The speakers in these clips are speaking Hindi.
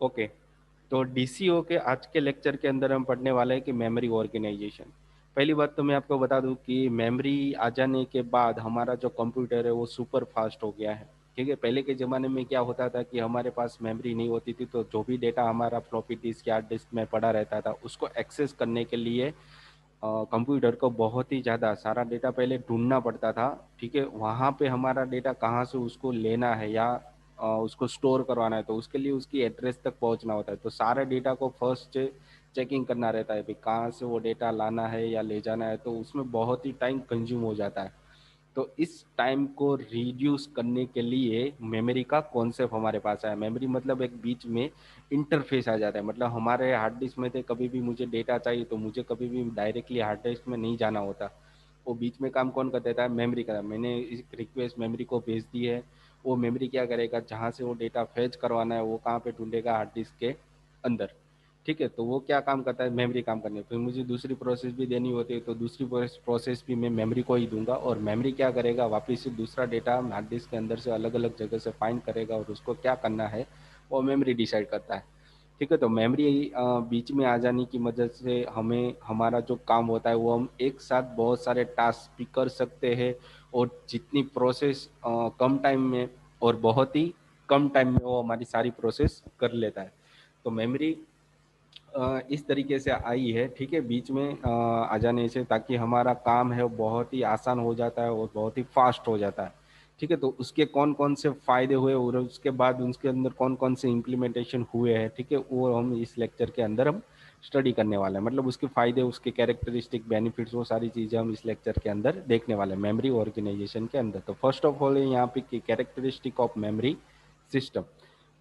ओके, तो डीसीओ के आज के लेक्चर के अंदर हम पढ़ने वाले हैं कि मेमोरी ऑर्गेनाइजेशन। पहली बात तो मैं आपको बता दूं कि मेमोरी आ जाने के बाद हमारा जो कंप्यूटर है वो सुपर फास्ट हो गया है। ठीक है, पहले के ज़माने में क्या होता था कि हमारे पास मेमोरी नहीं होती थी, तो जो भी डेटा हमारा फ्लॉपी डिस्क या हार्ड डिस्क में पड़ा रहता था उसको एक्सेस करने के लिए कंप्यूटर को बहुत ही ज़्यादा सारा डेटा पहले ढूंढना पड़ता था। ठीक है, वहाँ पे हमारा डेटा कहाँ से उसको लेना है या उसको स्टोर करवाना है, तो उसके लिए उसकी एड्रेस तक पहुँचना होता है। तो सारे डेटा को फर्स्ट चेकिंग करना रहता है, भाई कहाँ से वो डेटा लाना है या ले जाना है, तो उसमें बहुत ही टाइम कंज्यूम हो जाता है। तो इस टाइम को रिड्यूस करने के लिए मेमोरी का कॉन्सेप्ट हमारे पास आया। मेमोरी मतलब एक बीच में इंटरफेस आ जाता है, मतलब हमारे हार्ड डिस्क में थे, कभी भी मुझे डेटा चाहिए तो मुझे कभी भी डायरेक्टली हार्ड डिस्क में नहीं जाना होता। वो बीच में काम कौन कर देता है? मेमोरी का। मैंने इस रिक्वेस्ट मेमोरी को भेज दी है, वो मेमोरी क्या करेगा, जहाँ से वो डेटा फैच करवाना है वो कहाँ पे ढूंढेगा? हार्ड डिस्क के अंदर। ठीक है, तो वो क्या काम करता है? मेमोरी काम करने। फिर मुझे दूसरी प्रोसेस भी देनी होती है, तो दूसरी प्रोसेस भी मैं मेमोरी को ही दूंगा, और मेमोरी क्या करेगा, वापस से दूसरा डेटा हार्ड डिस्क के अंदर से अलग अलग जगह से फाइंड करेगा और उसको क्या करना है वो मेमोरी डिसाइड करता है। ठीक है, तो मेमोरी बीच में आ जाने की मदद से हमें हमारा जो काम होता है वो हम एक साथ बहुत सारे टास्क भी कर सकते हैं, और जितनी प्रोसेस कम टाइम में और बहुत ही कम टाइम में वो हमारी सारी प्रोसेस कर लेता है। तो मेमोरी इस तरीके से आई है, ठीक है, बीच में आ जाने से, ताकि हमारा काम है वो बहुत ही आसान हो जाता है और बहुत ही फास्ट हो जाता है। ठीक है, तो उसके कौन कौन से फायदे हुए और उसके बाद उसके अंदर कौन कौन से इम्प्लीमेंटेशन हुए हैं, ठीक है, वो हम इस लेक्चर के अंदर हम स्टडी करने वाले हैं। मतलब उसके फायदे, उसके कैरेक्टरिस्टिक, बेनिफिट्स, वो सारी चीज़ें हम इस लेक्चर के अंदर देखने वाले हैं मेमोरी ऑर्गेनाइजेशन के अंदर। तो फर्स्ट ऑफ ऑल यहाँ पे कैरेक्टरिस्टिक ऑफ मेमोरी सिस्टम,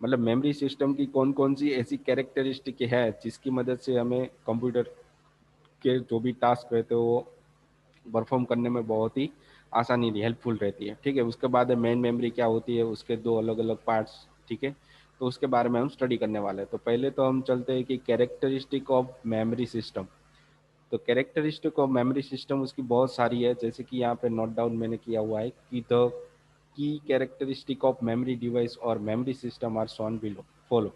मतलब मेमोरी सिस्टम की कौन कौन सी ऐसी कैरेक्टरिस्टिक है जिसकी मदद से हमें कंप्यूटर के जो भी टास्क रहते हैं वो परफॉर्म करने में बहुत ही आसानी हेल्पफुल रहती है। ठीक है, उसके बाद मेन मेमोरी क्या होती है, उसके दो अलग अलग पार्ट्स। ठीक है, तो उसके बारे में हम स्टडी करने वाले हैं। तो पहले तो हम चलते हैं कि कैरेक्टरिस्टिक ऑफ मेमोरी सिस्टम। तो कैरेक्टरिस्टिक ऑफ मेमोरी सिस्टम उसकी बहुत सारी है, जैसे कि यहाँ पे नोट डाउन मैंने किया हुआ है कि द की कैरेक्टरिस्टिक ऑफ मेमोरी डिवाइस और memory system are shown below follow.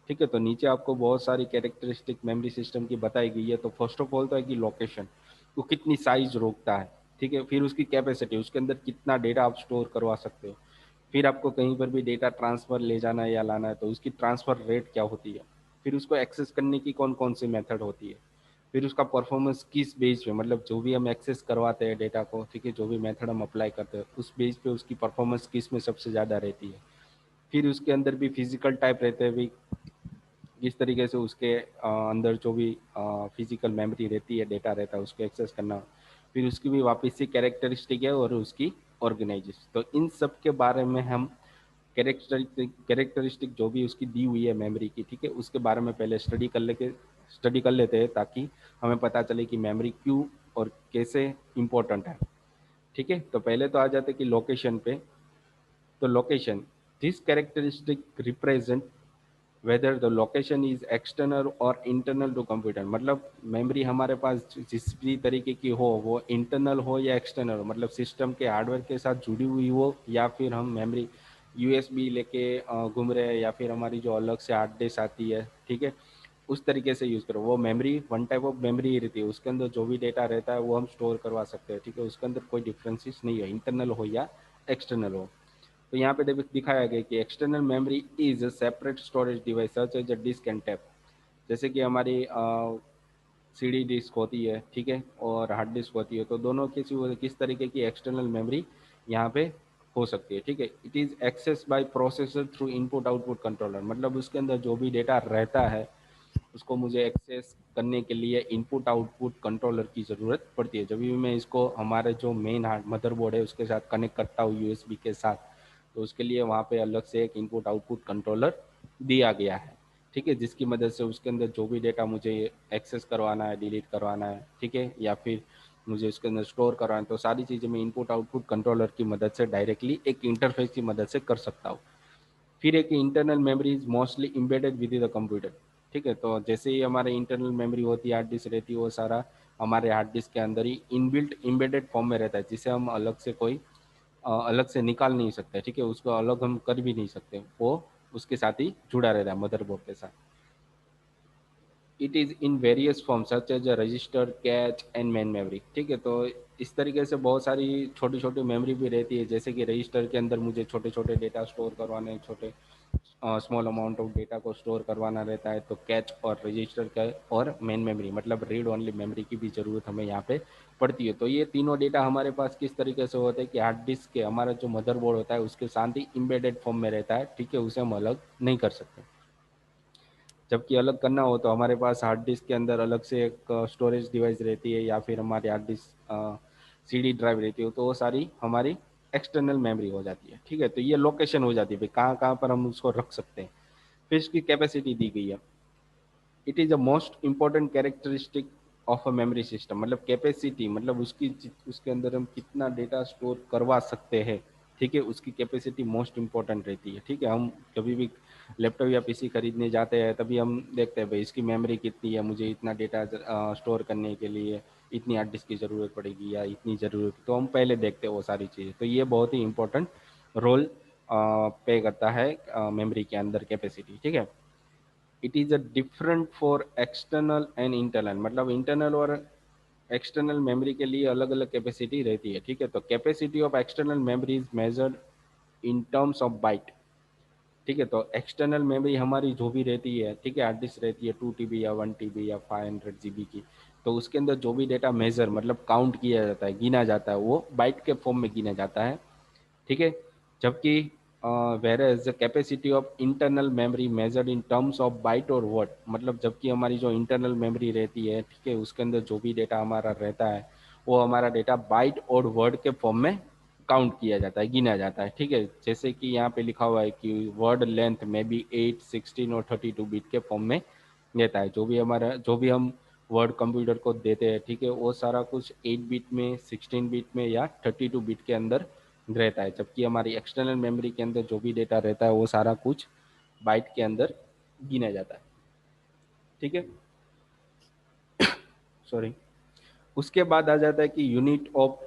ठीक है, तो नीचे आपको बहुत सारी कैरेक्टरिस्टिक मेमोरी सिस्टम की बताई गई है। तो फर्स्ट ऑफ ऑल तो है कि लोकेशन, वो कितनी साइज रोकता है। ठीक है, फिर उसकी कैपेसिटी, उसके अंदर कितना डेटा आप स्टोर करवा सकते हो। फिर आपको कहीं पर भी डेटा ट्रांसफर ले जाना है या लाना है तो उसकी ट्रांसफर रेट क्या होती है। फिर उसको एक्सेस करने की कौन कौन सी मेथड होती है। फिर उसका परफॉर्मेंस किस बेस पे, मतलब जो भी हम एक्सेस करवाते हैं डेटा को, ठीक है, जो भी मेथड हम अप्लाई करते हैं उस बेस पे उसकी परफॉर्मेंस किस में सबसे ज़्यादा रहती है। फिर उसके अंदर भी फिजिकल टाइप रहते हैं भी, किस तरीके से उसके अंदर जो भी फिजिकल मेमोरी रहती है, डेटा रहता है, उसको एक्सेस करना। फिर उसकी भी वापस से कैरेक्टरिस्टिक है और उसकी ऑर्गेनाइजेशन। तो इन सब के बारे में हम कैरेक्टरिस्टिक जो भी उसकी दी हुई है मेमोरी की, ठीक है, उसके बारे में पहले स्टडी कर लेते हैं, ताकि हमें पता चले कि मेमोरी क्यों और कैसे इम्पोर्टेंट है। ठीक है, तो पहले तो आ जाते कि लोकेशन पे। तो location, this characteristic represent whether the location is external और इंटरनल टू कंप्यूटर। मतलब मेमोरी हमारे पास जिस भी तरीके की हो, वो इंटरनल हो या एक्सटर्नल हो, मतलब सिस्टम के हार्डवेयर के साथ जुड़ी हुई हो, या फिर हम मेमोरी यूएसबी लेके घूम रहे हैं, या फिर हमारी जो अलग से हार्ड डिस्क आती है, ठीक है, उस तरीके से यूज़ करो। वो memory one type of memory ही रहती है, उसके अंदर जो भी डेटा रहता है वो हम स्टोर करवा सकते हैं। ठीक है, उसके अंदर कोई डिफरेंसेस नहीं है, इंटरनल हो या एक्सटर्नल हो। तो यहाँ पे दिखाया गया कि external memory is a separate storage device such as a disk and tape. जैसे कि हमारी सीडी डिस्क होती है, ठीक है, और हार्ड डिस्क होती है, तो दोनों किस तरीके की एक्सटर्नल मेमोरी यहाँ पे हो सकती है। ठीक है, it is access by processor through input output controller. मतलब उसके अंदर जो भी डेटा रहता है उसको मुझे एक्सेस करने के लिए इनपुट आउटपुट कंट्रोलर की ज़रूरत पड़ती है। जब भी मैं इसको हमारे जो मेन हार्ड मदरबोर्ड है उसके साथ कनेक्ट करता हूँ यूएसबी के साथ, तो उसके लिए वहाँ पे अलग से एक इनपुट आउटपुट कंट्रोलर दिया गया है। ठीक है, जिसकी मदद से उसके अंदर जो भी डेटा मुझे एक्सेस करवाना है, डिलीट करवाना है, ठीक है, या फिर मुझे उसके अंदर स्टोर करवाना है, तो सारी चीज़ें मैं इनपुट आउटपुट कंट्रोलर की मदद से डायरेक्टली एक इंटरफेस की मदद से कर सकता हूँ। फिर एक internal memory is mostly embedded with the computer. ठीक है, तो जैसे ही हमारे इंटरनल मेमोरी होती है, हार्ड डिस्क रहती है, वो सारा हमारे हार्ड डिस्क के अंदर ही इनबिल्ट इम्बेडेड फॉर्म में रहता है, जिसे हम अलग से कोई अलग से निकाल नहीं सकते। ठीक है, उसको अलग हम कर भी नहीं सकते, वो उसके साथ ही जुड़ा रहता है मदरबोर्ड के साथ। It is in various form such as register, cache and main memory. ठीक है, तो इस तरीके से बहुत सारी छोटी छोटी मेमोरी भी रहती है, जैसे कि रजिस्टर के अंदर मुझे छोटे छोटे डेटा स्टोर करवाने, छोटे स्मॉल अमाउंट ऑफ डेटा को स्टोर करवाना रहता है, तो कैच और रजिस्टर का और मेन मेमोरी मतलब रीड ओनली मेमोरी की भी ज़रूरत हमें यहाँ पे पड़ती है। तो ये तीनों डेटा हमारे पास किस तरीके से होते हैं कि हार्ड डिस्क के हमारा जो मदरबोर्ड होता है उसके साथ ही इम्बेडेड फॉर्म में रहता है। ठीक है, उसे हम अलग नहीं कर सकते। जबकि अलग करना हो तो हमारे पास हार्ड डिस्क के अंदर अलग से एक स्टोरेज डिवाइस रहती है, या फिर हमारी हार्ड डिस्क सीडी ड्राइव रहती है, तो वो सारी हमारी एक्सटर्नल मेमोरी हो जाती है। ठीक है, तो ये लोकेशन हो जाती है भाई कहाँ कहाँ पर हम उसको रख सकते हैं। फिर इसकी कैपेसिटी दी गई है। It is a most important characteristic of a memory system. मतलब कैपेसिटी मतलब उसके अंदर हम कितना डेटा स्टोर करवा सकते हैं। ठीक है, उसकी कैपेसिटी मोस्ट इंपॉर्टेंट रहती है। ठीक है, हम कभी भी लैपटॉप या पीसी खरीदने जाते हैं तभी हम देखते हैं भाई इसकी मेमोरी कितनी है, मुझे इतना डेटा स्टोर करने के लिए इतनी हार्ड डिस्क की ज़रूरत पड़ेगी या इतनी ज़रूरत, तो हम पहले देखते हैं वो सारी चीज़ें। तो ये बहुत ही इंपॉर्टेंट रोल पे करता है मेमोरी के अंदर कैपेसिटी। ठीक है, it is a different for external and internal. मतलब इंटरनल और एक्सटर्नल मेमोरी के लिए अलग अलग कैपेसिटी रहती है। ठीक है, तो capacity of external memory is measured in terms of bite. ठीक है, तो एक्सटर्नल मेमोरी हमारी जो भी रहती है, ठीक है, हार्ड डिस्क रहती है 2 TB या 1 TB या 500 GB की, तो उसके अंदर जो भी डेटा मेजर मतलब काउंट किया जाता है, गिना जाता है, वो बाइट के फॉर्म में गिना जाता है। ठीक है, जबकि whereas the capacity of internal memory measured in terms of byte और वर्ड। मतलब जबकि हमारी जो इंटरनल मेमोरी रहती है, ठीक है, उसके अंदर जो भी डेटा हमारा रहता है वो हमारा डेटा बाइट और वर्ड के फॉर्म में काउंट किया जाता है, गिना जाता है। ठीक है, जैसे कि यहाँ पे लिखा हुआ है कि वर्ड लेंथ में भी 8, 16 और 32 बिट के फॉर्म में रहता है। जो भी हम वर्ड कंप्यूटर को देते हैं, ठीक है, वो सारा कुछ 8 बिट में, 16 बिट में या 32 बिट के अंदर रहता है। जबकि हमारी एक्सटर्नल मेमोरी के अंदर जो भी डेटा रहता है वो सारा कुछ बाइट के अंदर गिना जाता है। ठीक है, सॉरी। उसके बाद आ जाता है कि यूनिट ऑफ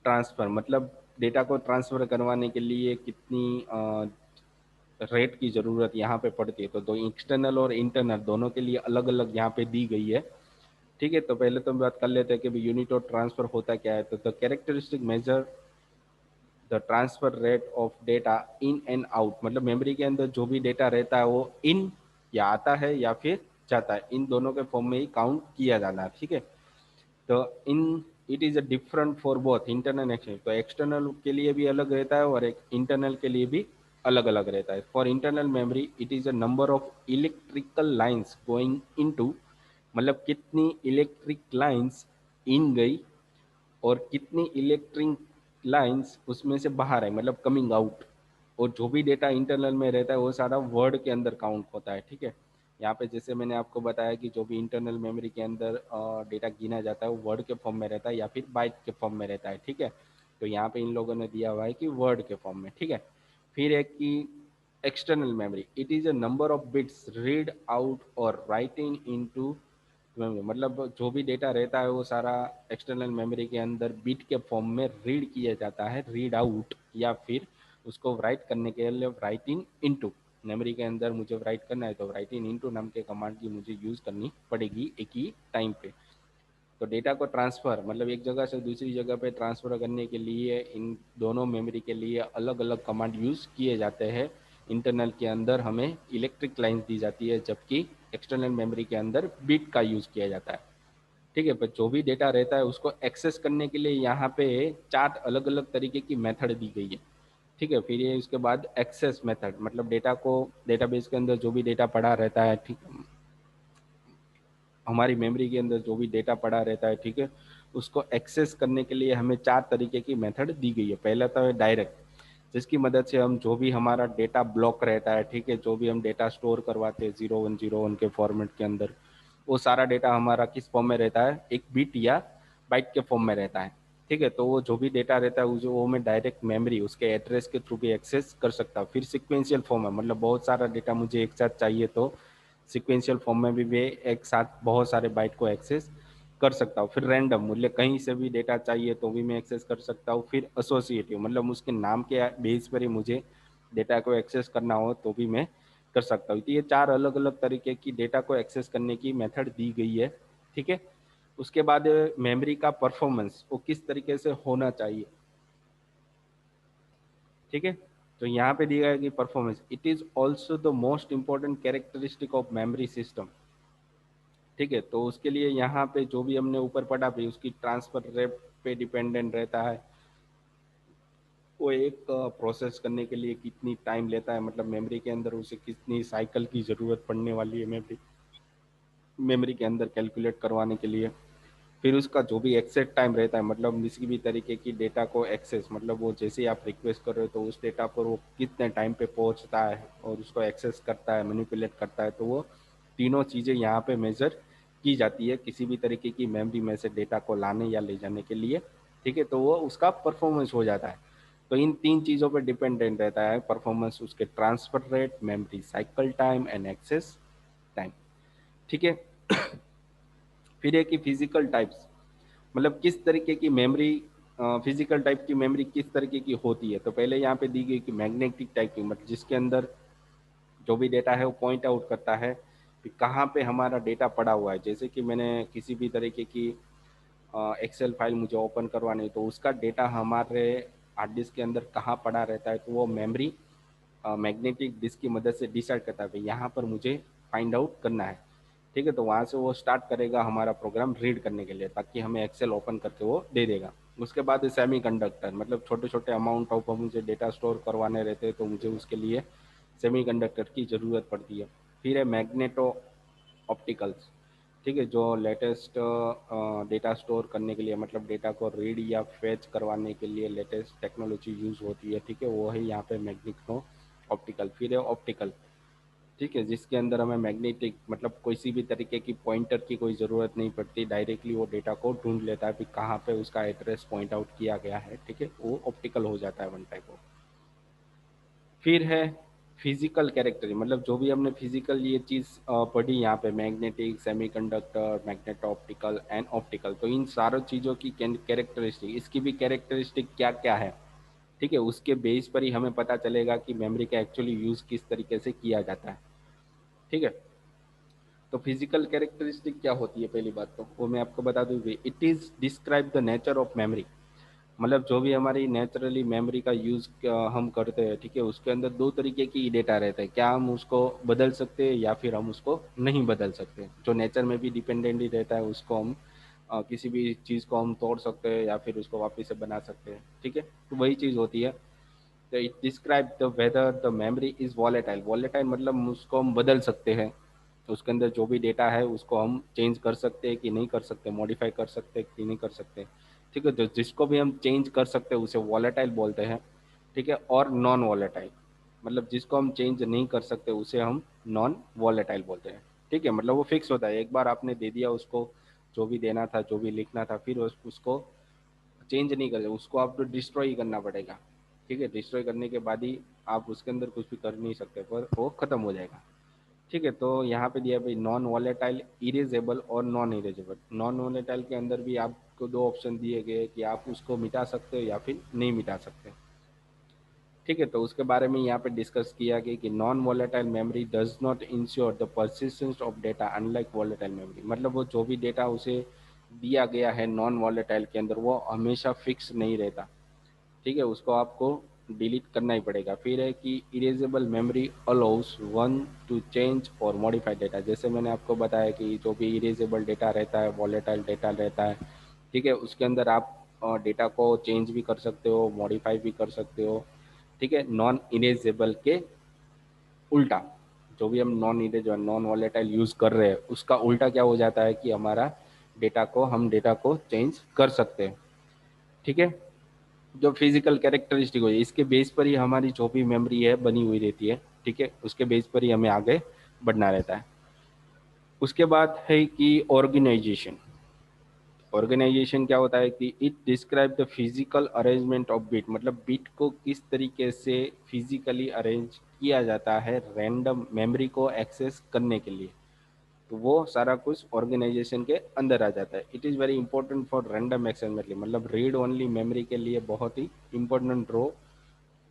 ट्रांसफर। मतलब डेटा को ट्रांसफर करवाने के लिए कितनी रेट की ज़रूरत यहाँ पे पड़ती है। तो दो एक्सटर्नल और इंटरनल दोनों के लिए अलग अलग यहाँ पे दी गई है। ठीक है, तो पहले तो हम बात कर लेते हैं कि यूनिट ऑफ ट्रांसफर होता क्या है। तो the characteristic measure the transfer rate of data in and out. मतलब मेमोरी के अंदर जो भी डेटा रहता है वो इन या आता है या फिर जाता है, इन दोनों के फॉर्म में ही काउंट किया जाना है। ठीक है, तो in it is a different for both internal external. तो एक्सटर्नल के लिए भी अलग रहता है और एक इंटरनल के लिए भी अलग अलग रहता है। For internal memory it is a number of electrical lines going into. मतलब कितनी इलेक्ट्रिक लाइन्स इन गई और कितनी इलेक्ट्रिक लाइंस उसमें से बाहर है, मतलब कमिंग आउट। और जो भी डेटा इंटरनल में रहता है वो सारा वर्ड के अंदर काउंट होता है। ठीक है, यहाँ पे जैसे मैंने आपको बताया कि जो भी इंटरनल मेमोरी के अंदर डेटा गिना जाता है वो वर्ड के फॉर्म में रहता है या फिर बाइट के फॉर्म में रहता है। ठीक है, तो यहाँ पे इन लोगों ने दिया हुआ है कि वर्ड के फॉर्म में। ठीक है, फिर एक कि external memory it is a number of bits read out और राइटिंग इनटू मेमोरी। मतलब जो भी डेटा रहता है वो सारा एक्सटर्नल मेमोरी के अंदर बिट के फॉर्म में रीड किया जाता है, रीड आउट, या फिर उसको राइट करने के लिए राइटिंग इनटू। मेमोरी के अंदर मुझे राइट करना है तो राइटिंग इनटू नाम के कमांड की मुझे यूज़ करनी पड़ेगी एक ही टाइम पे। तो डेटा को ट्रांसफ़र मतलब एक जगह से दूसरी जगह पे ट्रांसफ़र करने के लिए इन दोनों मेमोरी के लिए अलग अलग कमांड यूज़ किए जाते हैं। इंटरनल के अंदर हमें इलेक्ट्रिक लाइन्स दी जाती है, जबकि एक्सटर्नल मेमोरी के अंदर बिट का यूज़ किया जाता है। ठीक है, पर जो भी डेटा रहता है उसको एक्सेस करने के लिए यहाँ पे 4 अलग अलग तरीके की मेथड दी गई है। ठीक है, फिर ये उसके बाद एक्सेस मेथड मतलब डेटा को डेटाबेस के अंदर जो भी डेटा पड़ा रहता है, ठीक, हमारी मेमोरी के अंदर जो भी डेटा पड़ा रहता है, ठीक है, उसको एक्सेस करने के लिए हमें 4 तरीके की मेथड दी गई है। पहला तो है डायरेक्ट, जिसकी मदद से हम जो भी हमारा डेटा ब्लॉक रहता है, ठीक है, जो भी हम डेटा स्टोर करवाते हैं 0101 के फॉर्मेट के अंदर, वो सारा डेटा हमारा किस फॉर्म में रहता है, एक बिट या बाइट के फॉर्म में रहता है। ठीक है, तो वो जो भी डेटा रहता है वो मैं डायरेक्ट मेमोरी उसके एड्रेस के थ्रू भी एक्सेस कर सकता हूँ। फिर सिक्वेंशियल फॉर्म है, मतलब बहुत सारा डेटा मुझे एक साथ चाहिए तो सिक्वेंशियल फॉर्म में भी वे एक साथ बहुत सारे बाइट को एक्सेस कर सकता हूँ। फिर रैंडम मूल्य कहीं से भी डेटा चाहिए तो भी मैं एक्सेस कर सकता हूँ। फिर एसोसिएटिव मतलब उसके नाम के बेस पर ही मुझे डेटा को एक्सेस करना हो तो भी मैं कर सकता हूँ। तो ये 4 अलग अलग तरीके की डेटा को एक्सेस करने की मेथड दी गई है, ठीक है। उसके बाद मेमोरी का परफॉर्मेंस वो किस तरीके से होना चाहिए, ठीक है। तो यहाँ पे दिया गया कि performance it is also the most important characteristic of memory system, ठीक है। तो उसके लिए यहाँ पे जो भी हमने ऊपर पढ़ा भी उसकी ट्रांसफर रेट पे डिपेंडेंट रहता है, वो एक प्रोसेस करने के लिए कितनी टाइम लेता है, मतलब मेमोरी के अंदर उसे कितनी साइकिल की ज़रूरत पड़ने वाली है मेमोरी मेमोरी के अंदर कैलकुलेट करवाने के लिए। फिर उसका जो भी एक्सेस टाइम रहता है, मतलब किसी भी तरीके की डेटा को एक्सेस, मतलब वो जैसे ही आप रिक्वेस्ट कर रहे हो तो उस डेटा पर वो कितने टाइम पे पहुंचता है और उसको एक्सेस करता है, मैनिपुलेट करता है, तो वो तीनों चीज़ें यहाँ पे मेजर की जाती है किसी भी तरीके की मेमोरी में से डेटा को लाने या ले जाने के लिए, ठीक है। तो वो उसका परफॉर्मेंस हो जाता है। तो इन 3 चीज़ों पर डिपेंडेंट रहता है परफॉर्मेंस, उसके transfer rate, memory cycle time and access time, ठीक है। फिर है कि फिजिकल टाइप्स, मतलब किस तरीके की मेमोरी, फिजिकल टाइप की मेमोरी किस तरीके की होती है। तो पहले यहाँ पे दी गई कि मैग्नेटिक टाइप की, मतलब जिसके अंदर जो भी डेटा है वो पॉइंट आउट करता है कि कहाँ पे हमारा डेटा पड़ा हुआ है। जैसे कि मैंने किसी भी तरीके की एक्सेल फाइल मुझे ओपन करवानी है तो उसका डेटा हमारे हार्ड डिस्क के अंदर कहाँ पड़ा रहता है, तो वो मेमोरी मैग्नेटिक डिस्क की मदद से डिसाइड करता है भाई यहाँ पर मुझे फाइंड आउट करना है, ठीक है। तो वहाँ से वो स्टार्ट करेगा हमारा प्रोग्राम रीड करने के लिए, ताकि हमें एक्सेल ओपन करके वो दे देगा। उसके बाद सेमी कंडक्टर, मतलब छोटे छोटे अमाउंट ऑफ मुझे डेटा स्टोर करवाने रहते हैं तो मुझे उसके लिए सेमी कंडक्टर की ज़रूरत पड़ती है। फिर है मैग्नेटो ऑप्टिकल्स, ठीक है, जो लेटेस्ट डेटा स्टोर करने के लिए, मतलब डेटा को रीड या फेच करवाने के लिए लेटेस्ट टेक्नोलॉजी यूज़ होती है, ठीक है, वो है यहाँ पे मैग्नेटो ऑप्टिकल। फिर है ऑप्टिकल, ठीक है, जिसके अंदर हमें मैग्नेटिक, मतलब किसी भी तरीके की पॉइंटर की कोई ज़रूरत नहीं पड़ती, डायरेक्टली वो डेटा को ढूंढ लेता है कि कहाँ पे उसका एड्रेस पॉइंट आउट किया गया है, ठीक है, वो ऑप्टिकल हो जाता है वन टाइप ऑफ। फिर है फिजिकल कैरेक्टर, मतलब जो भी हमने फिजिकल ये चीज़ पढ़ी यहाँ पे, magnetic, semiconductor, magneto optical and optical, तो इन सारों चीज़ों की कैरेक्टरिस्टिक, इसकी भी कैरेक्टरिस्टिक क्या क्या है, ठीक है, उसके बेस पर ही हमें पता चलेगा कि मेमोरी का एक्चुअली यूज़ किस तरीके से किया जाता है, ठीक है। तो फिजिकल कैरेक्टरिस्टिक क्या होती है, पहली बात तो वो मैं आपको बता दूँ, it is describe the nature of memory, मतलब जो भी हमारी नेचुरली मेमोरी का यूज़ हम करते हैं, ठीक है, उसके अंदर दो तरीके की डेटा रहता है, क्या हम उसको बदल सकते हैं या फिर हम उसको नहीं बदल सकते। जो नेचर में भी डिपेंडेंट ही रहता है, उसको हम किसी भी चीज़ को हम तोड़ सकते हैं या फिर उसको वापस से बना सकते हैं, ठीक है, तो वही चीज़ होती है। तो it describe the whether the memory is volatile, volatile मतलब उसको हम बदल सकते हैं, तो उसके अंदर जो भी डेटा है उसको हम चेंज कर सकते हैं कि नहीं कर सकते, मॉडिफाई कर सकते हैं कि नहीं कर सकते, ठीक है। तो जिसको भी हम चेंज कर सकते हैं उसे वॉलेटाइल बोलते हैं, ठीक है। और नॉन वॉलेटाइल, मतलब जिसको हम चेंज नहीं कर सकते उसे हम नॉन वॉलेटाइल बोलते हैं, ठीक है। मतलब वो फिक्स होता है, एक बार आपने दे दिया उसको जो भी देना था, जो भी लिखना था, फिर उसको चेंज नहीं कर, उसको आपको डिस्ट्रॉय ही करना पड़ेगा, ठीक है। डिस्ट्रॉय करने के बाद ही आप उसके अंदर कुछ भी कर नहीं सकते, पर वो खत्म हो जाएगा, ठीक है। तो यहाँ पे दिया भाई नॉन वॉलेटाइल, इरेजेबल और नॉन इरेजेबल। नॉन वॉलेटाइल के अंदर भी आपको दो ऑप्शन दिए गए कि आप उसको मिटा सकते हो या फिर नहीं मिटा सकते, ठीक है। तो उसके बारे में यहाँ पे डिस्कस किया गया कि non volatile memory does not ensure the persistence of data unlike volatile memory, मतलब वो जो भी डेटा उसे दिया गया है नॉन वॉलेटाइल के अंदर वो हमेशा फिक्स नहीं रहता, ठीक है, उसको आपको डिलीट करना ही पड़ेगा। फिर है कि erasable memory allow us one two change और मॉडिफाई डेटा, जैसे मैंने आपको बताया कि जो भी इरेजेबल डेटा रहता है, वॉलेटाइल डेटा रहता है, ठीक है, उसके अंदर आप डेटा को चेंज भी कर सकते हो, मॉडिफाई भी कर सकते हो, ठीक है। नॉन इरेजेबल के उल्टा, जो भी हम नॉन वॉलेटाइल यूज़ कर रहे हैं उसका उल्टा क्या हो जाता है कि हमारा डेटा को चेंज कर सकते हैं, ठीक है। जो फिजिकल कैरेक्टरिस्टिक हो इसके बेस पर ही हमारी जो भी मेमोरी है बनी हुई रहती है, ठीक है, उसके बेस पर ही हमें आगे बढ़ना रहता है। उसके बाद है कि ऑर्गेनाइजेशन। ऑर्गेनाइजेशन क्या होता है कि it describe the physical arrangement of bit, मतलब बिट को किस तरीके से फिजिकली अरेंज किया जाता है रैंडम मेमोरी को एक्सेस करने के लिए, तो वो सारा कुछ ऑर्गेनाइजेशन के अंदर आ जाता है। It is very important for random access memory, मतलब रीड ओनली मेमोरी के लिए बहुत ही इंपॉर्टेंट रोल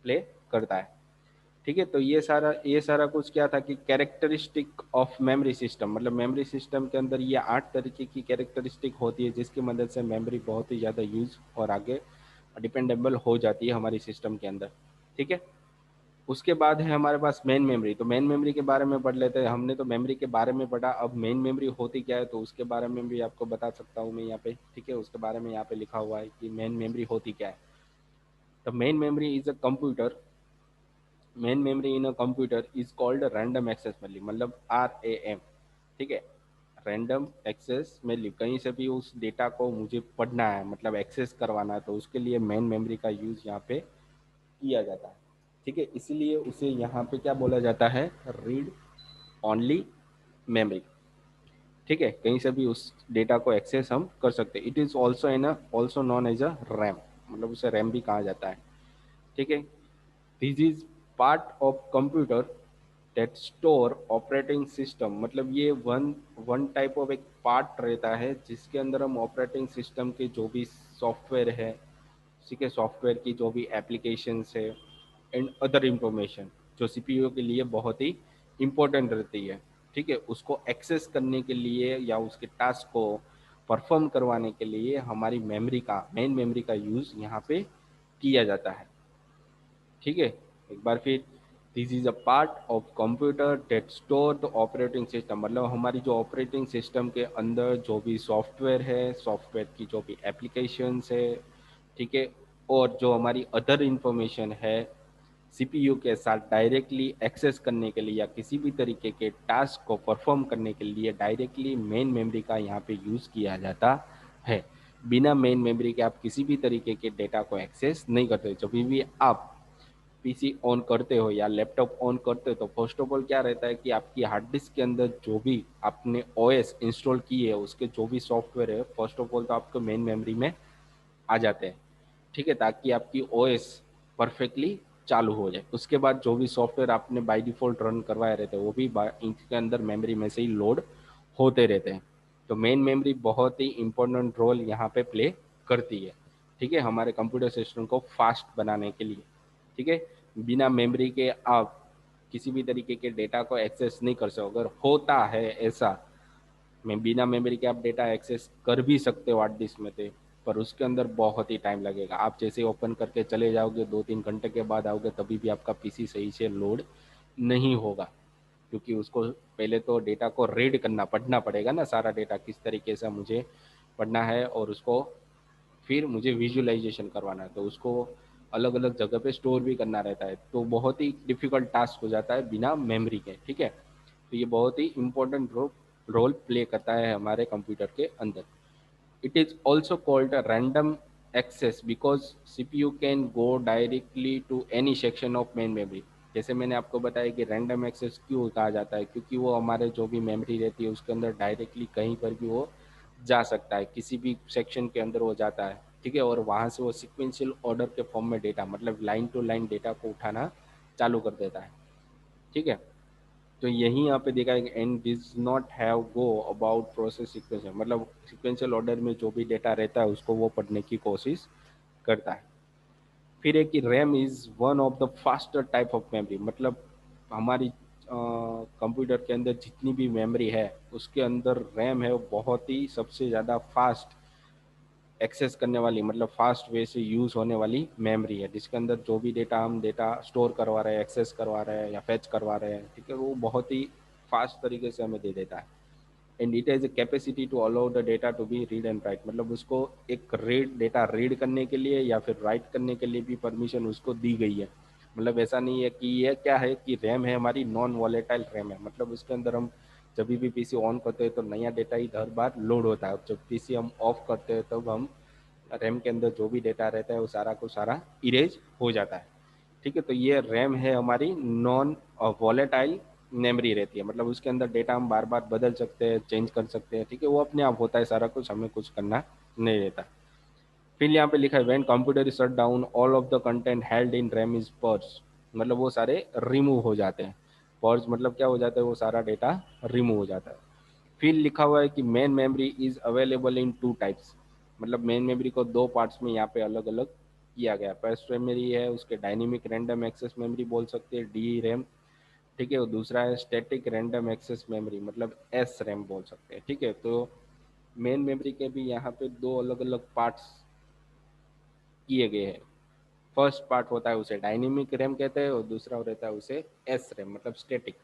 प्ले करता है। ठीक है, तो ये सारा कुछ क्या था कि कैरेक्टरिस्टिक ऑफ मेमोरी सिस्टम, मतलब मेमोरी सिस्टम के अंदर ये 8 तरीके की कैरेक्टरिस्टिक होती है जिसकी मदद से मेमोरी बहुत ही ज़्यादा यूज और आगे डिपेंडेबल हो जाती है हमारी सिस्टम के अंदर। ठीक है, उसके बाद है हमारे पास मेन मेमोरी। तो मेन मेमोरी के बारे में पढ़ लेते हैं। हमने तो मेमोरी के बारे में पढ़ा, अब मेन मेमोरी होती क्या है तो उसके बारे में भी आपको बता सकता हूँ मैं यहाँ पे। ठीक है, उसके बारे में यहाँ पे लिखा हुआ है कि मेन मेमोरी होती क्या है। The main memory is a computer, main memory in a computer is called random access memory, मतलब RAM। ठीक है, रैंडम एक्सेस मेमोरी, कहीं से भी उस डेटा को मुझे पढ़ना है, मतलब एक्सेस करवाना है, तो उसके लिए मेन मेमोरी का यूज यहाँ पे किया जाता है। ठीक है, इसीलिए उसे यहाँ पे क्या बोला जाता है, रीड ओनली मेमोरी। ठीक है, कहीं से भी उस डेटा को एक्सेस हम कर सकते हैं। It is also in also known as a RAM, मतलब उसे रैम भी कहा जाता है। ठीक है, this is part of computer that store operating system, मतलब ये वन वन टाइप ऑफ एक पार्ट रहता है जिसके अंदर हम ऑपरेटिंग सिस्टम के जो भी सॉफ्टवेयर है, ठीक है, सॉफ्टवेयर की जो भी एप्लीकेशंस है एंड अदर इंफॉर्मेशन जो सीपीयू के लिए बहुत ही इंपॉर्टेंट रहती है। ठीक है, उसको एक्सेस करने के लिए या उसके टास्क को परफॉर्म करवाने के लिए हमारी मेमोरी का, मेन मेमोरी का यूज़ यहाँ पे किया जाता है। ठीक है, एक बार फिर, this is a part of computer that store the operating system, मतलब हमारी जो ऑपरेटिंग सिस्टम के अंदर जो भी सॉफ्टवेयर है, सॉफ्टवेयर की जो भी एप्लीकेशंस है, ठीक है, और जो हमारी अदर इंफॉर्मेशन है, सीपीयू के साथ डायरेक्टली एक्सेस करने के लिए या किसी भी तरीके के टास्क को परफॉर्म करने के लिए डायरेक्टली मेन मेमोरी का यहाँ पे यूज़ किया जाता है। बिना मेन मेमोरी के आप किसी भी तरीके के डेटा को एक्सेस नहीं करते। जब भी आप पीसी ऑन करते हो या लैपटॉप ऑन करते हो तो फर्स्ट ऑफ ऑल क्या रहता है कि आपकी हार्ड डिस्क के अंदर जो भी आपने ओएस इंस्टॉल की है उसके जो भी सॉफ्टवेयर है फर्स्ट ऑफ ऑल तो आपको मेन मेमोरी में आ जाते हैं। ठीक है, ताकि आपकी ओएस परफेक्टली चालू हो जाए। उसके बाद जो भी सॉफ्टवेयर आपने बाय डिफॉल्ट रन करवाए रहते हैं वो भी इनके अंदर मेमोरी में से ही लोड होते रहते हैं। तो मेन मेमोरी बहुत ही इंपॉर्टेंट रोल यहाँ पे प्ले करती है। ठीक है, हमारे कंप्यूटर सिस्टम को फास्ट बनाने के लिए। ठीक है, बिना मेमोरी के आप किसी भी तरीके के डेटा को एक्सेस नहीं कर सकते। अगर होता है ऐसा, मैं बिना मेमोरी के आप डेटा एक्सेस कर भी सकते हो हार्ड डिस्क में थे, पर उसके अंदर बहुत ही टाइम लगेगा। आप जैसे ओपन करके चले जाओगे 2-3 घंटे के बाद आओगे तभी भी आपका पीसी सही से लोड नहीं होगा, क्योंकि उसको पहले तो डेटा को रीड करना, पढ़ना पड़ेगा ना, सारा डेटा किस तरीके से मुझे पढ़ना है और उसको फिर मुझे विजुअलाइजेशन करवाना है, तो उसको अलग अलग जगह पे स्टोर भी करना रहता है, तो बहुत ही डिफिकल्ट टास्क हो जाता है बिना मेमोरी के। ठीक है, तो ये बहुत ही इंपॉर्टेंट रोल प्ले करता है हमारे कंप्यूटर के अंदर। It is also called random access because CPU can go directly to any section of main memory. जैसे मैंने आपको बताया कि रैंडम एक्सेस क्यों कहा जाता है, क्योंकि वो हमारे जो भी मेमोरी रहती है उसके अंदर डायरेक्टली कहीं पर भी वो जा सकता है, किसी भी सेक्शन के अंदर वो जाता है। ठीक है, और वहाँ से वो सिक्वेंशियल ऑर्डर के फॉर्म में डेटा, मतलब लाइन टू लाइन डेटा को उठाना चालू कर देता है। ठीक है, तो यही यहाँ पे देखा है and this not have go about process sequential, मतलब सिक्वेंशियल ऑर्डर में जो भी डेटा रहता है उसको वो पढ़ने की कोशिश करता है। फिर है कि RAM is one of the faster type of memory, मतलब हमारी कंप्यूटर के अंदर जितनी भी मेमोरी है उसके अंदर रैम है वो बहुत ही सबसे ज़्यादा फास्ट एक्सेस करने वाली, मतलब फास्ट वे से यूज़ होने वाली मेमोरी है, जिसके अंदर जो भी डेटा हम डेटा स्टोर करवा रहे हैं, एक्सेस करवा रहे हैं या फेच करवा रहे हैं, ठीक है, वो बहुत ही फास्ट तरीके से हमें दे देता है। And it has a capacity to allow the data to be read and write, मतलब उसको एक रीड डेटा रीड करने के लिए या फिर राइट करने के लिए भी परमिशन उसको दी गई है। मतलब ऐसा नहीं है कि ये क्या है कि रैम है हमारी नॉन वॉलेटाइल रैम है, मतलब उसके अंदर हम जब भी पीसी ऑन करते हैं तो नया डेटा ही हर बार लोड होता है, और जब पीसी हम ऑफ करते हैं तब हम रैम के अंदर जो भी डेटा रहता है वो सारा को सारा इरेज हो जाता है। ठीक है, तो ये रैम है हमारी नॉन वॉलेटाइल मेमोरी रहती है, मतलब उसके अंदर डेटा हम बार बार बदल सकते हैं, चेंज कर सकते हैं। ठीक है, वो अपने आप होता है सारा कुछ, हमें कुछ करना नहीं रहता। फिर यहाँ पे लिखा है when computer is shut down all of the content held in RAM is purse, मतलब वो सारे रिमूव हो जाते हैं। पर्स मतलब क्या हो जाता है, वो सारा डेटा रिमूव हो जाता है। फिर लिखा हुआ है कि main memory is available in two types, मतलब मेन मेमोरी को दो पार्ट्स में यहाँ पे अलग अलग किया गया। फर्स्ट मेमोरी है उसके डायनेमिक रैंडम एक्सेस मेमोरी बोल सकते हैं, डी रैम, ठीक है। और दूसरा है स्टैटिक रैंडम एक्सेस मेमोरी, मतलब एस रैम बोल सकते हैं, ठीक है। तो मेन मेमोरी के भी यहाँ पे दो अलग अलग पार्ट्स किए गए हैं। फर्स्ट पार्ट होता है उसे डायनेमिक रैम कहते हैं और दूसरा रहता है उसे एस रैम, मतलब स्टैटिक।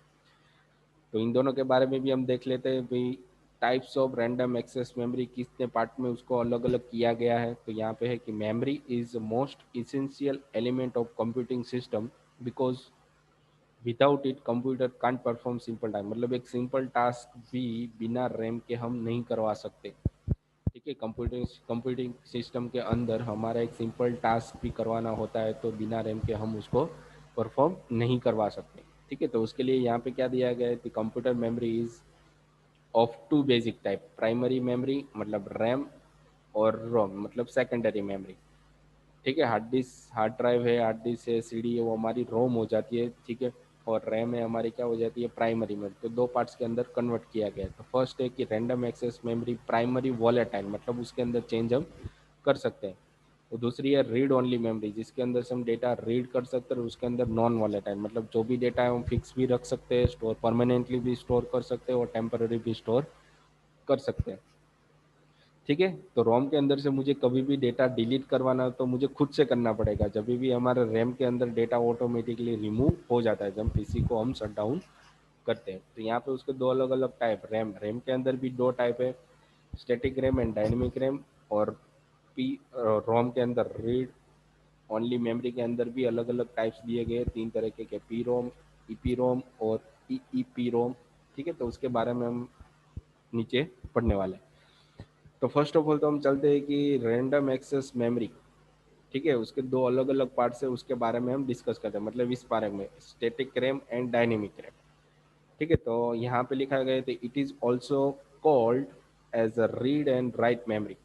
तो इन दोनों के बारे में भी हम देख लेते हैं भाई, types of random access memory कितने पार्ट में उसको अलग अलग किया गया है। तो यहाँ पे है कि memory is most essential element of computing system because without it computer can't perform simple task, मतलब एक सिंपल टास्क भी बिना रैम के हम नहीं करवा सकते, ठीक है। कंप्यूटिंग कंप्यूटिंग सिस्टम के अंदर हमारा एक सिंपल टास्क भी करवाना होता है तो बिना रैम के हम उसको परफॉर्म नहीं करवा सकते, ठीक है। तो उसके लिए यहाँ पे क्या दिया गया है कि computer memory is of two basic type, primary memory मतलब रैम और रोम मतलब सेकेंडरी मेमोरी, ठीक है। हार्ड ड्राइव है, हार्ड डिस्क है, सीडी है, वो हमारी रोम हो जाती है, ठीक है। और रैम है हमारी क्या हो जाती है, प्राइमरी मेमोरी। तो दो पार्ट्स के अंदर कन्वर्ट किया गया है। तो फर्स्ट है कि random access memory primary volatile, मतलब उसके अंदर चेंज हम कर सकते हैं। और दूसरी है रीड ओनली मेमोरी, जिसके अंदर से हम डेटा रीड कर सकते हैं और उसके अंदर नॉन वॉलेटाइल, मतलब जो भी डेटा है हम फिक्स भी रख सकते हैं, स्टोर परमानेंटली भी स्टोर कर सकते हैं और टेम्पररी भी स्टोर कर सकते हैं, ठीक है। तो रोम के अंदर से मुझे कभी भी डेटा डिलीट करवाना हो तो मुझे खुद से करना पड़ेगा, जब भी हमारे रैम के अंदर डेटा ऑटोमेटिकली रिमूव हो जाता है जब पीसी को हम शट डाउन करते हैं। तो यहाँ पे उसके दो अलग अलग टाइप, रैम रैम के अंदर भी दो टाइप है, static RAM and dynamic RAM. और पी रोम के अंदर रीड ओनली मेमोरी के अंदर भी अलग अलग टाइप्स दिए गए, तीन तरह के P ROM, E P ROM और ई ई पी रोम, ठीक है। तो उसके बारे में हम नीचे पढ़ने वाले हैं। तो फर्स्ट ऑफ ऑल तो हम चलते हैं कि रैंडम एक्सेस मेमोरी, ठीक है, उसके दो अलग अलग पार्ट्स है, उसके बारे में हम डिस्कस करते हैं, मतलब इस बारे में static RAM and dynamic RAM, ठीक है। तो यहाँ पे लिखा गया है it is also called as a read and write memory.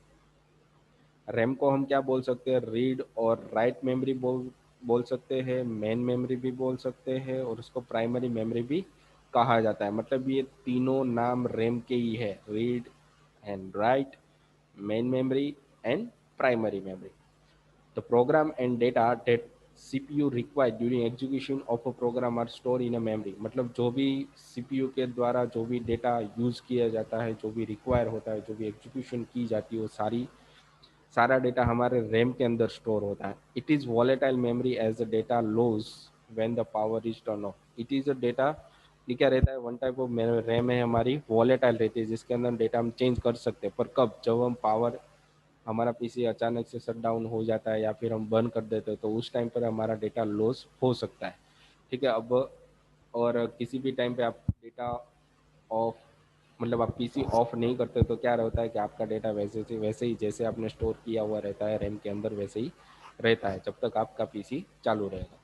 RAM को हम क्या बोल सकते हैं, रीड और राइट मेमोरी बोल सकते हैं, मेन मेमोरी भी बोल सकते हैं और उसको प्राइमरी मेमोरी भी कहा जाता है। मतलब ये तीनों नाम रैम के ही है, read and right, main memory and primary memory. The program and data that CPU required during execution of a program are stored in a memory। मतलब जो भी CPU के द्वारा जो भी डेटा यूज़ किया जाता है, जो भी रिक्वायर होता है, जो भी एग्जीक्यूशन की जाती है, वो सारा डेटा हमारे रैम के अंदर स्टोर होता है। It is volatile memory as a data loss when the power is turn off. It is a data, ये क्या रहता है, वन टाइप ऑफ रैम है हमारी, वॉलेटाइल रहती है जिसके अंदर डेटा हम चेंज कर सकते हैं, पर कब, जब हम पावर, हमारा पीसी अचानक से शट डाउन हो जाता है या फिर हम बंद कर देते हैं तो उस टाइम पर हमारा डेटा लॉस हो सकता है, ठीक है। अब और किसी भी टाइम पे आप डेटा ऑफ, मतलब आप पीसी ऑफ नहीं करते तो क्या रहता है कि आपका डेटा वैसे ही जैसे आपने स्टोर किया हुआ रहता है रैम के अंदर, वैसे ही रहता है जब तक आपका पीसी चालू रहेगा।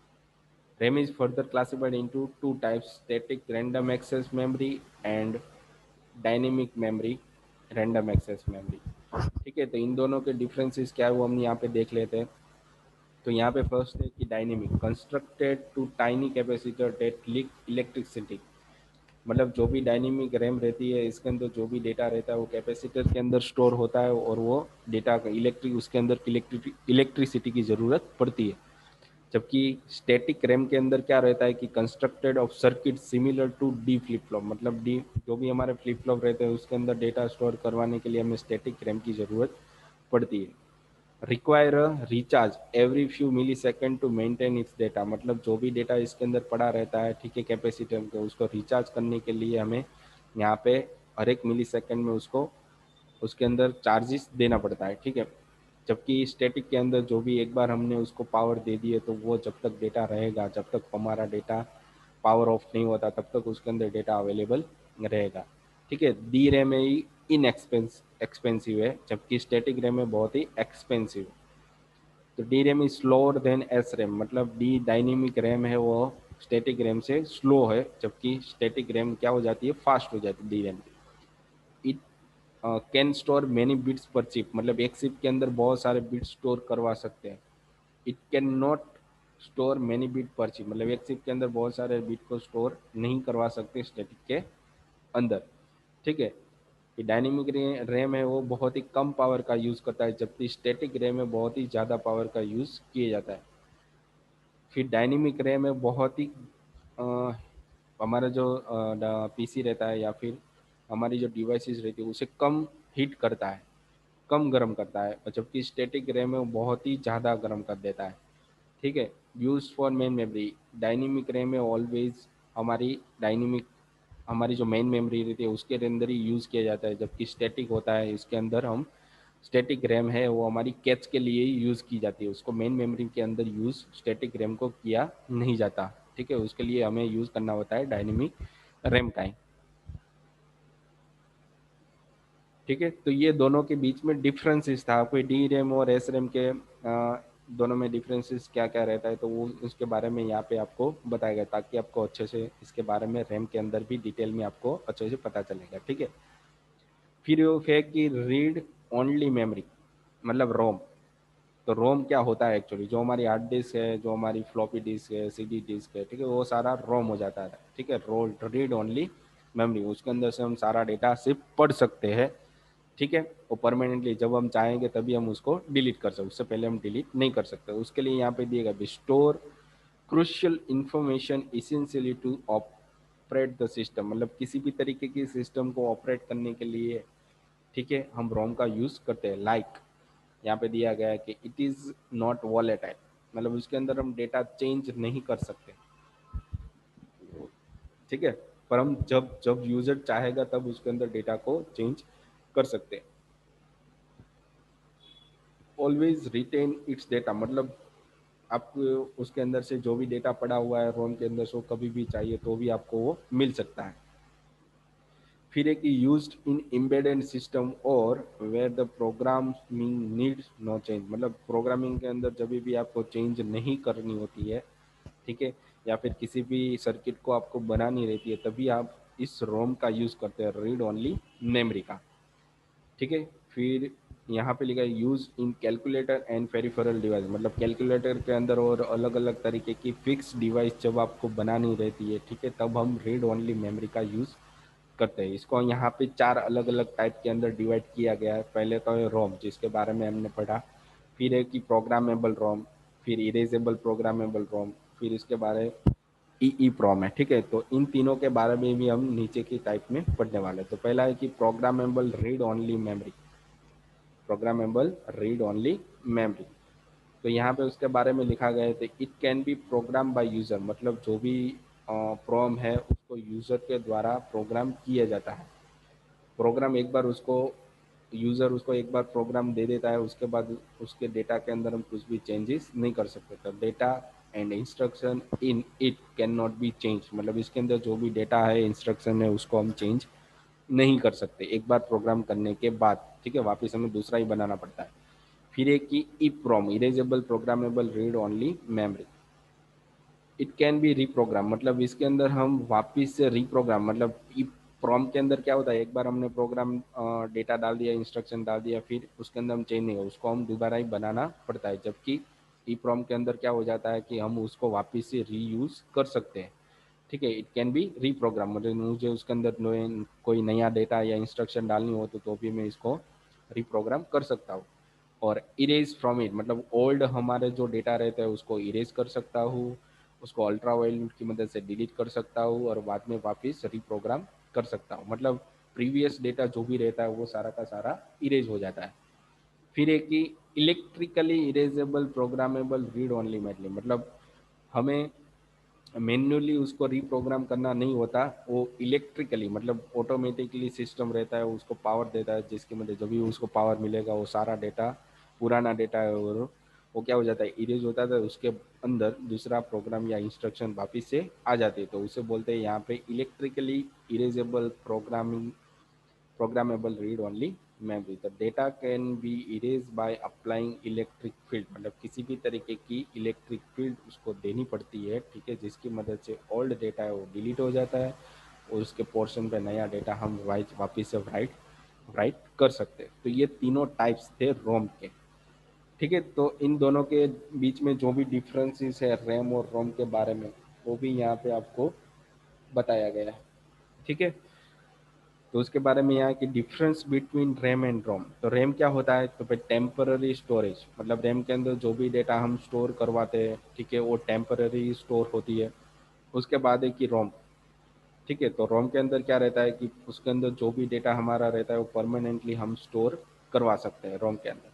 RAM is further classified into two types, static random access memory and dynamic memory random access memory, ठीक है। तो इन दोनों के डिफरेंसेस क्या है वो हम यहाँ पे देख लेते हैं। तो यहाँ पे फर्स्ट है कि dynamic, constructed to tiny capacitor that leak electricity, मतलब जो भी डायनेमिक रैम रहती है इसके अंदर जो भी डेटा रहता है वो कैपेसिटर के अंदर स्टोर होता है और वो डेटा का इलेक्ट्रिक, उसके अंदर इलेक्ट्रिसिटी की ज़रूरत पड़ती है। जबकि स्टैटिक रैम के अंदर क्या रहता है कि constructed of circuit similar to D flip flop, मतलब डी जो भी हमारे फ्लिप फ्लॉप रहते हैं उसके अंदर डेटा स्टोर करवाने के लिए हमें स्टैटिक रैम की ज़रूरत पड़ती है। Require recharge every few millisecond to maintain its data, मतलब जो भी डेटा इसके अंदर पड़ा रहता है, ठीक है, कैपेसिटर के, उसको रिचार्ज करने के लिए हमें यहाँ पे हर एक मिली सेकेंड में उसको उसके अंदर चार्जेस देना पड़ता है, ठीक है। जबकि स्टैटिक के अंदर जो भी एक बार हमने उसको पावर दे दी है तो वो जब तक डेटा रहेगा, जब तक हमारा डेटा पावर ऑफ नहीं होता तब तक उसके अंदर डेटा अवेलेबल रहेगा, ठीक है। डी रैम है इन एक्सपेंसिव है जबकि स्टैटिक रैम है बहुत ही एक्सपेंसिव। तो D RAM is slower then S RAM, मतलब डी डायनेमिक रैम है वो स्टैटिक रैम से स्लो है, जबकि स्टैटिक रैम क्या हो जाती है, फास्ट हो जाती है D RAM. It can store many bits पर चिप, मतलब एक चिप के अंदर बहुत सारे बिट स्टोर करवा सकते हैं। It can not store many bit पर चिप, मतलब एक चिप के अंदर बहुत सारे बिट को स्टोर नहीं करवा सकते स्टैटिक के अंदर, ठीक है। कि डायनेमिक रैम है वो बहुत ही कम पावर का यूज़ करता है, जबकि स्टैटिक रैम में बहुत ही ज़्यादा पावर का यूज़ किया जाता है। फिर डायनेमिक रैम में बहुत ही अ, हमारा जो पीसी रहता है या फिर हमारी जो डिवाइसेस रहती है उसे कम हीट करता है, कम गर्म करता है, जबकि स्टैटिक रैम है वो बहुत ही ज़्यादा गर्म कर देता है। ठीक है। Use for main memory, dynamic RAM में ऑलवेज हमारी डायनेमिक हमारी जो मेन मेमोरी रहती है उसके अंदर ही यूज़ किया जाता है, जबकि स्टैटिक होता है इसके अंदर हम स्टैटिक रैम है वो हमारी कैच के लिए ही यूज़ की जाती है, उसको मेन मेमोरी के अंदर यूज़ स्टैटिक रैम को किया नहीं जाता। ठीक है, उसके लिए हमें यूज़ करना होता है डायनेमिक रैम का ही। ठीक है, तो ये दोनों के बीच में डिफरेंसेस था, कोई डी रैम और एस रैम के दोनों में डिफरेंसेस क्या क्या रहता है, तो वो उसके बारे में यहाँ पे आपको बताया गया, ताकि आपको अच्छे से इसके बारे में रैम के अंदर भी डिटेल में आपको अच्छे से पता चलेगा। ठीक है। फिर वो है कि रीड ओनली मेमोरी, मतलब रोम। तो रोम क्या होता है एक्चुअली, जो हमारी हार्ड डिस्क है, जो हमारी फ्लॉपी डिस्क है, सीडी डिस्क है, ठीक है, वो सारा रोम हो जाता है। ठीक है, रोल रीड ओनली मेमोरी, उसके अंदर से हम सारा डेटा सिर्फ पढ़ सकते हैं। ठीक है, वो परमानेंटली जब हम चाहेंगे तभी हम उसको डिलीट कर सकते, उससे पहले हम डिलीट नहीं कर सकते। उसके लिए यहाँ पे दिएगा store crucial information essentially to operate the system, मतलब किसी भी तरीके की सिस्टम को ऑपरेट करने के लिए, ठीक है, हम रोम का यूज करते हैं। लाइक यहाँ पे दिया गया है कि इट इज नॉट वॉलेटाइल, मतलब उसके अंदर हम डेटा चेंज नहीं कर सकते। ठीक है, पर हम जब जब यूजर चाहेगा तब उसके अंदर डेटा को चेंज कर सकते हैं। ऑलवेज रिटेन इट्स डेटा, मतलब आप उसके अंदर से जो भी डेटा पड़ा हुआ है रोम के अंदर से, वो कभी भी चाहिए तो भी आपको वो मिल सकता है। फिर एक यूज्ड इन एम्बेडेड सिस्टम और where the programming needs no change, मतलब प्रोग्रामिंग के अंदर जब भी आपको चेंज नहीं करनी होती है, ठीक है, या फिर किसी भी सर्किट को आपको बनानी रहती है, तभी आप इस रोम का यूज़ करते हैं, रीड ओनली मेमोरी का। ठीक है। फिर यहाँ पे लिखा है use in calculator and peripheral device, मतलब कैलकुलेटर के अंदर और अलग अलग तरीके की फिक्स डिवाइस जब आपको बनानी रहती है, ठीक है, तब हम रीड ओनली मेमोरी का यूज़ करते हैं। इसको यहाँ पे चार अलग अलग टाइप के अंदर डिवाइड किया गया है। पहले तो है रोम, जिसके बारे में हमने पढ़ा। फिर है कि प्रोग्रामेबल रोम, फिर इरेजेबल प्रोग्रामेबल रोम, फिर इसके बारे ई प्रोम है। ठीक है, तो इन तीनों के बारे में भी हम नीचे की टाइप में पढ़ने वाले हैं। तो पहला है कि programmable read only memory, programmable read only memory. तो यहाँ पे उसके बारे में लिखा गया है, तो it can be program by user, मतलब जो भी प्रोम है उसको यूजर के द्वारा प्रोग्राम किया जाता है। प्रोग्राम एक बार उसको यूज़र उसको एक बार प्रोग्राम दे देता है, उसके बाद उसके डेटा के अंदर हम कुछ भी चेंजेस नहीं कर सकते। तो data and instruction in it can not be change, मतलब इसके अंदर जो भी डेटा है, इंस्ट्रक्शन है, उसको हम चेंज नहीं कर सकते एक बार प्रोग्राम करने के बाद। ठीक है, वापस हमें दूसरा ही बनाना पड़ता है। फिर एक की E PROM, erasable programmable read only memory. It can be reprogram, मतलब इसके अंदर हम वापिस से रीप्रोग्राम, मतलब प्रॉम के अंदर क्या होता है, एक बार हमने प्रोग्राम डेटा डाल दिया, इंस्ट्रक्शन डाल दिया, फिर उसके अंदर हम चेंज नहीं हो, उसको हम दोबारा ही बनाना पड़ता है। जबकि ई प्रॉम के अंदर क्या हो जाता है कि हम उसको वापिस से रीयूज कर सकते हैं। ठीक है, इट कैन बी रीप्रोग्राम, मतलब मुझे उसके अंदर कोई नया डेटा या इंस्ट्रक्शन डालनी हो तो भी मैं इसको रीप्रोग्राम कर सकता हूँ। और इरेज फ्रॉम इट, मतलब ओल्ड हमारे जो डेटा रहता है उसको इरेज कर सकता हूँ, उसको अल्ट्रा वायलेट की मदद से डिलीट कर सकता हूँ और बाद में वापस रिप्रोग्राम कर सकता हूँ, मतलब प्रीवियस डेटा जो भी रहता है वो सारा का सारा इरेज हो जाता है। फिर एक कि electrically erasable programmable read only memory, मतलब हमें मैन्युअली उसको रिप्रोग्राम करना नहीं होता, वो इलेक्ट्रिकली, मतलब ऑटोमेटिकली सिस्टम रहता है, उसको पावर देता है, जिसकी मदद जब भी उसको पावर मिलेगा वो सारा डेटा, पुराना डेटा है वो क्या हो जाता है, इरेज होता है, तो उसके अंदर दूसरा प्रोग्राम या इंस्ट्रक्शन वापस से आ जाती है। तो उसे बोलते हैं यहाँ पे electrically erasable programming programmable read only memory. The data can be erase by applying electric field, मतलब किसी भी तरीके की इलेक्ट्रिक फील्ड उसको देनी पड़ती है, ठीक है, जिसकी मदद से ओल्ड डेटा है वो डिलीट हो जाता है और उसके पोर्शन पे नया डेटा हम वापिस से राइट कर सकते हैं। तो ये तीनों टाइप्स थे रोम के। ठीक है, तो इन दोनों के बीच में जो भी डिफरेंसेस है रैम और रोम के बारे में, वो भी यहाँ पे आपको बताया गया है। ठीक है। तो उसके बारे में यहाँ की डिफरेंस बिटवीन रैम एंड रोम। तो रैम क्या होता है, तो भाई टेम्पररी स्टोरेज, मतलब रैम के अंदर जो भी डेटा हम स्टोर करवाते हैं, ठीक है, वो टेम्पररी स्टोर होती है। उसके बाद है कि रोम, ठीक है, तो रोम के अंदर क्या रहता है कि उसके अंदर जो भी डेटा हमारा रहता है वो परमानेंटली हम स्टोर करवा सकते हैं रोम के अंदर।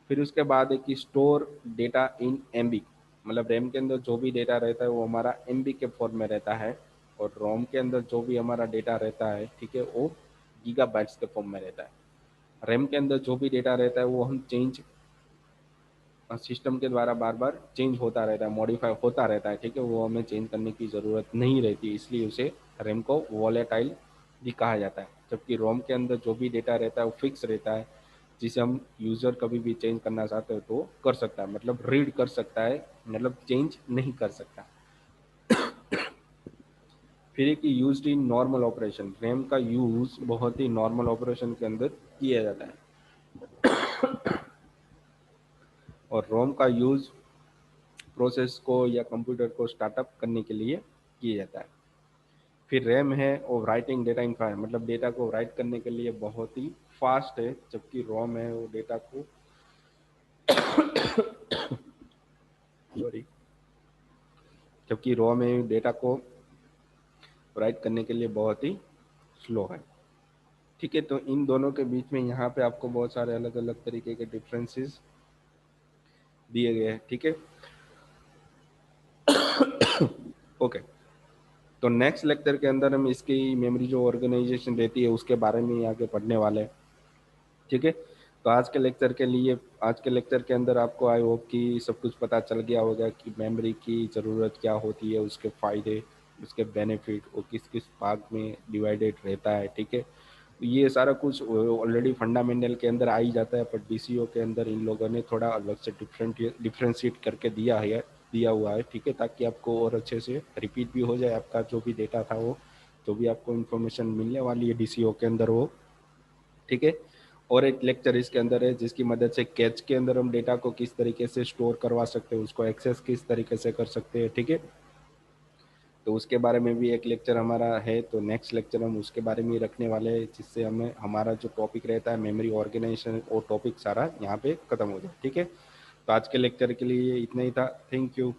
फिर उसके बाद है कि स्टोर डेटा इन एमबी, मतलब रैम के अंदर जो भी डेटा रहता है वो हमारा एमबी के फॉर्म में रहता है, और रोम के अंदर जो भी हमारा डेटा रहता है, ठीक है, वो गीगाबाइट्स के फॉर्म में रहता है। रैम के अंदर जो भी डेटा रहता है वो हम चेंज सिस्टम के द्वारा बार बार चेंज होता रहता है, मॉडिफाई होता रहता है, ठीक है, वो हमें चेंज करने की ज़रूरत नहीं रहती, इसलिए उसे रैम को वॉलेटाइल भी कहा जाता है। जबकि रोम के अंदर जो भी डेटा रहता है वो फिक्स रहता है, जिसे हम यूज़र कभी भी चेंज करना चाहते हो तो कर सकता है, मतलब रीड कर सकता है, मतलब चेंज नहीं कर सकता। फिर एक use in normal operation, RAM का यूज़ बहुत ही नॉर्मल ऑपरेशन के अंदर किया जाता है, और रोम का यूज़ प्रोसेस को या कंप्यूटर को स्टार्टअप करने के लिए किया जाता है। फिर रैम है और राइटिंग डेटा इन फाइल, मतलब डेटा को राइट करने के लिए बहुत ही फास्ट है, जबकि रोम है वो डेटा को सॉरी जबकि रोम है डेटा को राइट करने के लिए बहुत ही स्लो है। ठीक है, तो इन दोनों के बीच में यहाँ पे आपको बहुत सारे अलग अलग तरीके के डिफरेंसेस दिए गए हैं, ठीक है। ओके, तो नेक्स्ट लेक्चर के अंदर हम इसकी मेमोरी जो ऑर्गेनाइजेशन रहती है उसके बारे में ही आगे पढ़ने वाले हैं, ठीक है। तो आज के लेक्चर के अंदर आपको आई होप कि सब कुछ पता चल गया होगा कि मेमोरी की ज़रूरत क्या होती है, उसके फ़ायदे, उसके बेनिफिट, और किस किस भाग में डिवाइडेड रहता है, ठीक है। तो ये सारा कुछ ऑलरेडी फंडामेंटल के अंदर आ ही जाता है, पर डीसीओ के अंदर इन लोगों ने थोड़ा अलग से डिफ्रेंशिएट करके दिया हुआ है, ठीक है, ताकि आपको और अच्छे से रिपीट भी हो जाए आपका जो भी डेटा था वो, जो भी आपको इन्फॉर्मेशन मिलने वाली है डीसीओ के अंदर वो, ठीक है। और एक लेक्चर इसके अंदर है जिसकी मदद से कैच के अंदर हम डेटा को किस तरीके से स्टोर करवा सकते हैं, उसको एक्सेस किस तरीके से कर सकते हैं, ठीक है। तो उसके बारे में भी एक लेक्चर हमारा है, तो नेक्स्ट लेक्चर हम उसके बारे में ही रखने वाले हैं, जिससे हमें हमारा जो टॉपिक रहता है मेमोरी ऑर्गेनाइजेशन, वो टॉपिक सारा यहाँ पे खत्म हो जाए, ठीक है। तो आज के लेक्चर के लिए इतना ही था। Thank you.